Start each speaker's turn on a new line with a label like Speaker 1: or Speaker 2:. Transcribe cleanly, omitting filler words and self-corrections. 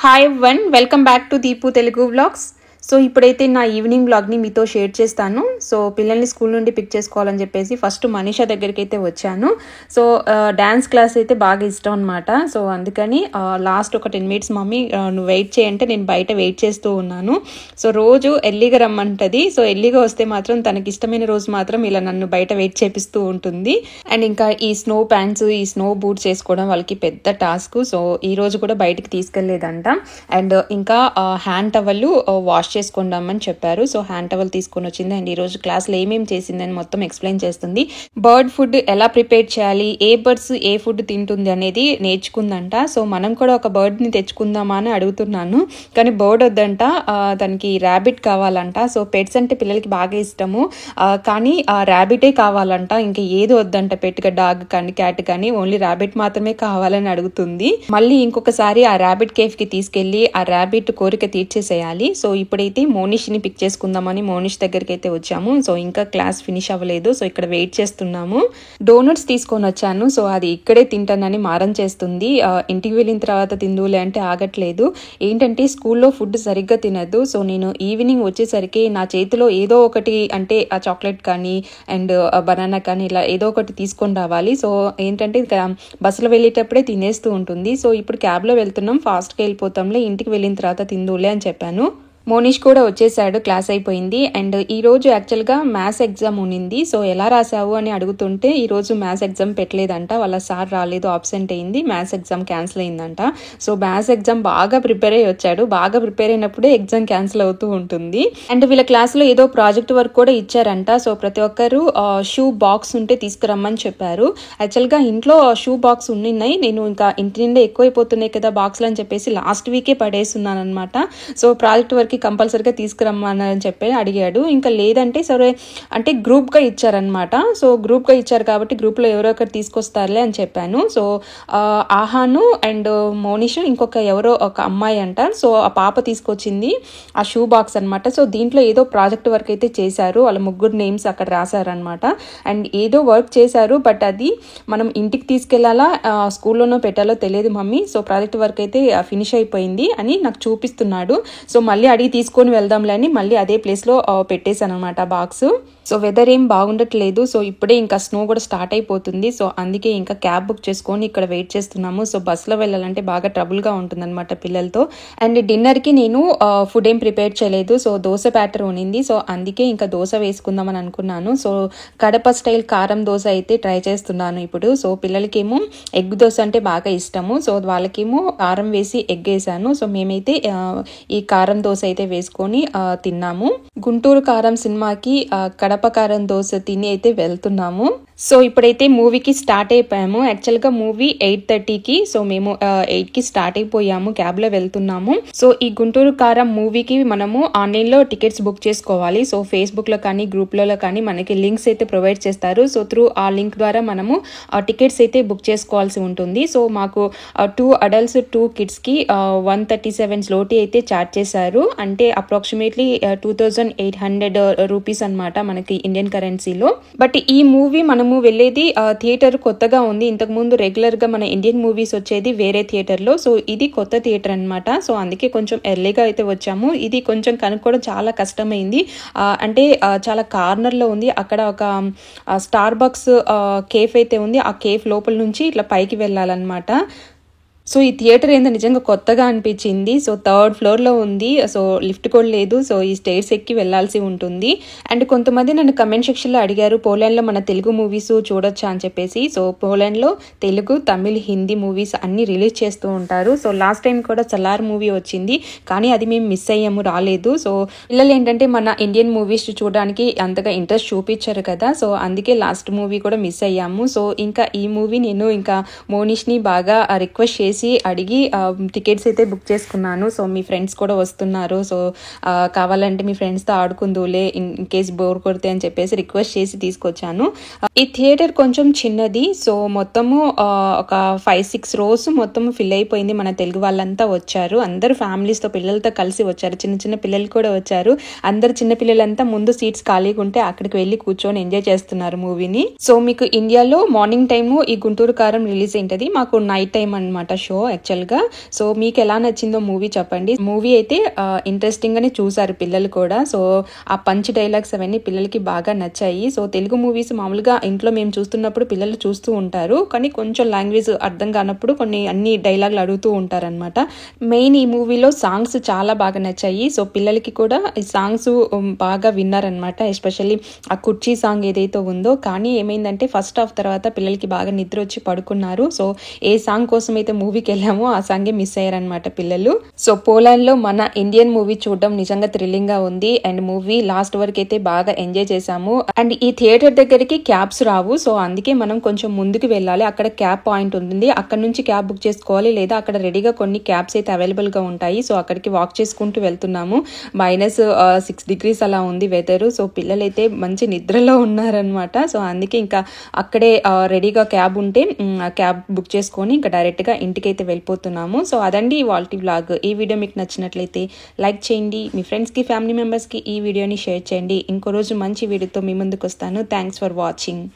Speaker 1: Hi everyone, welcome back to Deepu Telugu vlogs. So ఇప్పుడైతే నా evening వ్లాగ్ని మీతో షేర్ చేస్తాను. సో పిల్లల్ని స్కూల్ నుండి పిక్ చేసుకోవాలని చెప్పేసి ఫస్ట్ మనీషా దగ్గరికి అయితే వచ్చాను. సో డ్యాన్స్ క్లాస్ అయితే బాగా ఇష్టం అనమాట. సో అందుకని లాస్ట్ ఒక 10 minutes మమ్మీ నువ్వు వెయిట్ చేయంటే నేను బయట వెయిట్ చేస్తూ ఉన్నాను. సో రోజు ఎర్లీగా రమ్మంటది. సో ఎర్లీగా వస్తే మాత్రం తనకి ఇష్టమైన రోజు మాత్రం ఇలా నన్ను బయట వెయిట్ చేపిస్తూ ఉంటుంది. అండ్ ఇంకా ఈ స్నో ప్యాంట్స్, ఈ స్నో బూట్స్ వేసుకోవడం వాళ్ళకి పెద్ద టాస్క్. సో ఈ రోజు కూడా బయటికి తీసుకెళ్లేదంట. అండ్ ఇంకా హ్యాండ్ టవల్ వాష్ చేసుకుందామని చెప్పారు. సో హ్యాండ్ టవల్ తీసుకొని వచ్చింది. అండ్ ఈ రోజు క్లాస్లో ఏమేమి చేసిందని మొత్తం ఎక్స్ప్లెయిన్ చేస్తుంది. బర్డ్ ఫుడ్ ఎలా ప్రిపేర్ చేయాలి, ఏ బర్డ్స్ ఏ ఫుడ్ తింటుంది అనేది నేర్చుకుందంట. సో మనం కూడా ఒక బర్డ్ని తెచ్చుకుందామా అని అడుగుతున్నాను, కానీ బర్డ్ వద్దంట, తనకి ర్యాబిట్ కావాలంట. సో పెట్స్ అంటే పిల్లలకి బాగా ఇష్టము, కానీ ర్యాబిటే కావాలంట. ఇంకా ఏది వద్దంట, పెట్టుగా డాగ్ కానీ క్యాట్ కానీ, ఓన్లీ ర్యాబిట్ మాత్రమే కావాలని అడుగుతుంది. మళ్ళీ ఇంకొకసారి ఆ ర్యాబిట్ కేఫ్కి తీసుకెళ్లి ఆ ర్యాబిట్ కోరిక తీర్చేసేయాలి. సో ఇప్పుడైతే మోనిష్ని పిక్ చేసుకుందామని మోనిష్ దగ్గరికి అయితే వచ్చాము. సో ఇంకా క్లాస్ ఫినిష్ అవ్వలేదు. సో ఇక్కడ వెయిట్ చేస్తున్నాము. డోనట్స్ తీసుకొని వచ్చాను. సో అది ఇక్కడే తింటానని మారం చేస్తుంది. ఇంటికి వెళ్ళిన తర్వాత తిందులే అంటే ఆగట్లేదు. ఏంటంటే స్కూల్లో ఫుడ్ సరిగ్గా తినద్దు. సో నేను ఈవినింగ్ వచ్చేసరికి నా చేతిలో ఏదో ఒకటి, అంటే ఆ చాక్లెట్ కానీ అండ్ బనానా కానీ ఇలా ఏదో ఒకటి తీసుకొని రావాలి. సో ఏంటంటే బస్సులో వెళ్ళేటప్పుడే తినేస్తూ ఉంటుంది. సో ఇప్పుడు క్యాబ్లో వెళ్తున్నాం, ఫాస్ట్గా వెళ్ళిపోతాంలే, ఇంటికి వెళ్ళిన తర్వాత తిందులే అని చెప్పాను. మోనిష్ కూడా వచ్చేసాడు, క్లాస్ అయిపోయింది. అండ్ ఈ రోజు యాక్చువల్గా మ్యాథ్స్ ఎగ్జామ్ ఉన్నింది. సో ఎలా రాసావు అని అడుగుతుంటే ఈ రోజు మ్యాథ్స్ ఎగ్జామ్ పెట్టలేదంట, వాళ్ళ సార్ రాలేదు, ఆబ్సెంట్ అయింది, మ్యాథ్స్ ఎగ్జామ్ క్యాన్సిల్ అయిందంట. సో మ్యాథ్స్ ఎగ్జామ్ బాగా ప్రిపేర్ అయ్యి వచ్చాడు. బాగా ప్రిపేర్ అయినప్పుడే ఎగ్జామ్ క్యాన్సిల్ అవుతూ ఉంటుంది. అండ్ వీళ్ళ క్లాస్లో ఏదో ప్రాజెక్ట్ వర్క్ కూడా ఇచ్చారంట. సో ప్రతి ఒక్కరు షూ బాక్స్ ఉంటే తీసుకురమ్మని చెప్పారు. యాక్చువల్గా ఇంట్లో షూ బాక్స్ ఉన్నాయి, నేను ఇంకా ఇంటి నిండా ఎక్కువైపోతున్నాయి కదా బాక్స్లు అని చెప్పేసి లాస్ట్ వీకే పడేస్తున్నాను అనమాట. సో ప్రాజెక్ట్ వర్క్ కంపల్సరీగా తీసుకురమ్మని చెప్పి అడిగాడు. ఇంకా లేదంటే సరే అంటే గ్రూప్గా ఇచ్చారనమాట. సో గ్రూప్గా ఇచ్చారు కాబట్టి గ్రూప్లో ఎవరో ఒకరు తీసుకొస్తారులే అని చెప్పాను. సో ఆహాను అండ్ మోనిష్ ఇంకొక ఎవరో ఒక అమ్మాయి అంట. సో ఆ పాప తీసుకొచ్చింది ఆ షూ బాక్స్ అనమాట. సో దీంట్లో ఏదో ప్రాజెక్ట్ వర్క్ అయితే చేశారు, వాళ్ళ ముగ్గురు నేమ్స్ అక్కడ రాశారనమాట. అండ్ ఏదో వర్క్ చేశారు, బట్ అది మనం ఇంటికి తీసుకెళ్లాలా స్కూల్లోనో పెట్టాలో తెలియదు మమ్మీ. సో ప్రాజెక్ట్ వర్క్ అయితే ఫినిష్ అయిపోయింది అని నాకు చూపిస్తున్నాడు. సో మళ్ళీ అడిగి తీసుకొని వెళ్దాంలే అని మళ్ళీ అదే ప్లేస్లో పెట్టేశాను అనమాట బాక్స్. సో వెదర్ ఏం బాగుండట్లేదు. సో ఇప్పుడే ఇంకా స్నో కూడా స్టార్ట్ అయిపోతుంది. సో అందుకే ఇంకా క్యాబ్ బుక్ చేసుకొని ఇక్కడ వెయిట్ చేస్తున్నాము. సో బస్సులో వెళ్ళాలంటే బాగా ట్రబుల్గా ఉంటుందన్నమాట పిల్లలతో. అండ్ డిన్నర్కి నేను ఫుడ్ ఏం ప్రిపేర్ చేయలేదు. సో దోశ బ్యాటర్ ఉన్నింది. సో అందుకే ఇంకా దోశ వేసుకుందామని అనుకున్నాను. సో కడప స్టైల్ కారం దోశ అయితే ట్రై చేస్తున్నాను ఇప్పుడు. సో పిల్లలకేమో ఎగ్ దోశ అంటే బాగా ఇష్టము. సో వాళ్ళకేమో కారం వేసి ఎగ్ వేసాను. సో మేమైతే ఈ కారం దోశ అయితే వేసుకొని తిన్నాము. గుంటూరు కారం సినిమాకి కడప కారం దోశ తిని అయితే వెళ్తున్నాము. సో ఇప్పుడైతే మూవీకి స్టార్ట్ అయిపోయాము. యాక్చువల్గా మూవీ 8:30కి. సో మేము 8కి స్టార్ట్ అయిపోయాము, క్యాబ్లో వెళ్తున్నాము. సో ఈ గుంటూరు కారం మూవీకి మనము ఆన్లైన్లో టికెట్స్ బుక్ చేసుకోవాలి. సో ఫేస్బుక్లో కానీ గ్రూప్లలో కానీ మనకి లింక్స్ అయితే ప్రొవైడ్ చేస్తారు. సో త్రూ ఆ లింక్ ద్వారా మనము టికెట్స్ అయితే బుక్ చేసుకోవాల్సి ఉంటుంది. సో మాకు 2 adults 2 kidsకి 137 zloty అయితే ఛార్జ్ చేశారు. అంటే అప్రాక్సిమేట్లీ 2800 రూపీస్ అనమాట మనకి ఇండియన్ కరెన్సీలో. బట్ ఈ మూవీ మనము వెళ్ళేది థియేటర్ కొత్తగా ఉంది. ఇంతకు ముందు రెగ్యులర్ గా మన ఇండియన్ మూవీస్ వచ్చేది వేరే థియేటర్లో. సో ఇది కొత్త థియేటర్ అనమాట. సో అందుకే కొంచెం ఎర్లీగా అయితే వచ్చాము. ఇది కొంచెం కనుక్కోవడం చాలా కష్టమైంది. అంటే చాలా కార్నర్లో ఉంది. అక్కడ ఒక స్టార్ బక్స్ కేఫ్ అయితే ఉంది. ఆ కేఫ్ లోపల నుంచి ఇట్లా పైకి వెళ్ళాలన్నమాట. సో ఈ థియేటర్ ఏందో నిజంగా కొత్తగా అనిపించింది. సో 3rd floorలో ఉంది. సో లిఫ్ట్ కూడా లేదు. సో ఈ స్టేర్స్ ఎక్కి వెళ్లాల్సి ఉంటుంది. అండ్ కొంతమంది నన్ను కమెంట్ సెక్షన్లో అడిగారు పోలాండ్లో మన తెలుగు మూవీస్ చూడొచ్చా అని చెప్పేసి. సో పోలాండ్లో తెలుగు, తమిళ్, హిందీ మూవీస్ అన్ని రిలీజ్ చేస్తూ ఉంటారు. సో లాస్ట్ టైం కూడా సలార్ మూవీ వచ్చింది, కానీ అది మేము మిస్ అయ్యాము, రాలేదు. సో పిల్లలు ఏంటంటే మన ఇండియన్ మూవీస్ చూడడానికి అంతగా ఇంట్రెస్ట్ చూపించారు కదా. సో అందుకే లాస్ట్ మూవీ కూడా మిస్ అయ్యాము. సో ఇంకా ఈ మూవీ నేను ఇంకా మోనిష్ని బాగా రిక్వెస్ట్ చేసి అడిగి టికెట్స్ అయితే బుక్ చేసుకున్నాను. సో మీ ఫ్రెండ్స్ కూడా వస్తున్నారు, సో కావాలంటే మీ ఫ్రెండ్స్తో ఆడుకుందులే ఇన్ కేస్ బోర్ కొడితే అని చెప్పేసి రిక్వెస్ట్ చేసి తీసుకొచ్చాను. ఈ థియేటర్ కొంచెం చిన్నది. సో మొత్తము ఒక 5-6 rows మొత్తం ఫిల్ అయిపోయింది. మన తెలుగు వాళ్ళంతా వచ్చారు, అందరూ ఫ్యామిలీస్తో పిల్లలతో కలిసి వచ్చారు. చిన్న చిన్న పిల్లలు కూడా వచ్చారు. అందరు చిన్న పిల్లలంతా ముందు సీట్స్ ఖాళీగా ఉంటే అక్కడికి వెళ్ళి కూర్చొని ఎంజాయ్ చేస్తున్నారు మూవీని. సో మీకు ఇండియాలో మార్నింగ్ టైము ఈ గుంటూరు కారం రిలీజ్ అయింటది, మాకు నైట్ టైం అనమాట షో యాక్చువల్గా. సో మీకు ఎలా నచ్చిందో మూవీ చెప్పండి. మూవీ అయితే ఇంట్రెస్టింగ్గానే చూసారు పిల్లలు కూడా. సో ఆ పంచ్ డైలాగ్స్ అవన్నీ పిల్లలకి బాగా నచ్చాయి. సో తెలుగు మూవీస్ మామూలుగా ఇంట్లో మేము చూస్తున్నప్పుడు పిల్లలు చూస్తూ ఉంటారు, కానీ కొంచెం లాంగ్వేజ్ అర్థం కానప్పుడు అన్ని డైలాగులు అడుగుతూ ఉంటారనమాట. మెయిన్ ఈ మూవీలో సాంగ్స్ చాలా బాగా నచ్చాయి. సో పిల్లలకి కూడా ఈ సాంగ్స్ బాగా విన్నారనమాట. ఎస్పెషల్లీ ఆ కుర్చీ సాంగ్ ఏదైతే ఉందో. కానీ ఏమైందంటే ఫస్ట్ హాఫ్ తర్వాత పిల్లలకి బాగా నిద్ర వచ్చి పడుకున్నారు. సో ఏ సాంగ్ కోసం అయితే మూవీకి వెళ్ళామో ఆ సాంగే మిస్ అయ్యారనమాట పిల్లలు. సో పోలాండ్లో మన ఇండియన్ మూవీ చూడడం నిజంగా థ్రిల్లింగ్ గా ఉంది. అండ్ మూవీ లాస్ట్ వరకు అయితే బాగా ఎంజాయ్ చేసాము. అండ్ ఈ థియేటర్ దగ్గరికి క్యాబ్స్ రావు. సో అందుకే మనం కొంచెం ముందుకు వెళ్ళాలి. అక్కడ క్యాబ్ పాయింట్ ఉంటుంది, అక్కడ నుంచి క్యాబ్ బుక్ చేసుకోవాలి, లేదా అక్కడ రెడీగా కొన్ని క్యాబ్స్ అయితే అవైలబుల్ గా ఉంటాయి. సో అక్కడికి వాక్ చేసుకుంటూ వెళ్తున్నాము. -6 degrees అలా ఉంది వెదర్. సో పిల్లలైతే మంచి నిద్రలో ఉన్నారనమాట. సో అందుకే ఇంకా అక్కడే రెడీగా క్యాబ్ ఉంటే క్యాబ్ బుక్ చేసుకొని ఇంకా డైరెక్ట్గా ఇంటికైతే వెళ్ళిపోతున్నాము. సో అదండి ఇవాల్టి వ్లాగ్. ఈ వీడియో మీకు నచ్చినట్లయితే లైక్ చేయండి, మీ ఫ్రెండ్స్కి ఫ్యామిలీ మెంబర్స్కి ఈ వీడియోని షేర్ చేయండి. ఇంకో రోజు మంచి వీడియోతో మీ ముందుకు వస్తాను. Thanks for watching.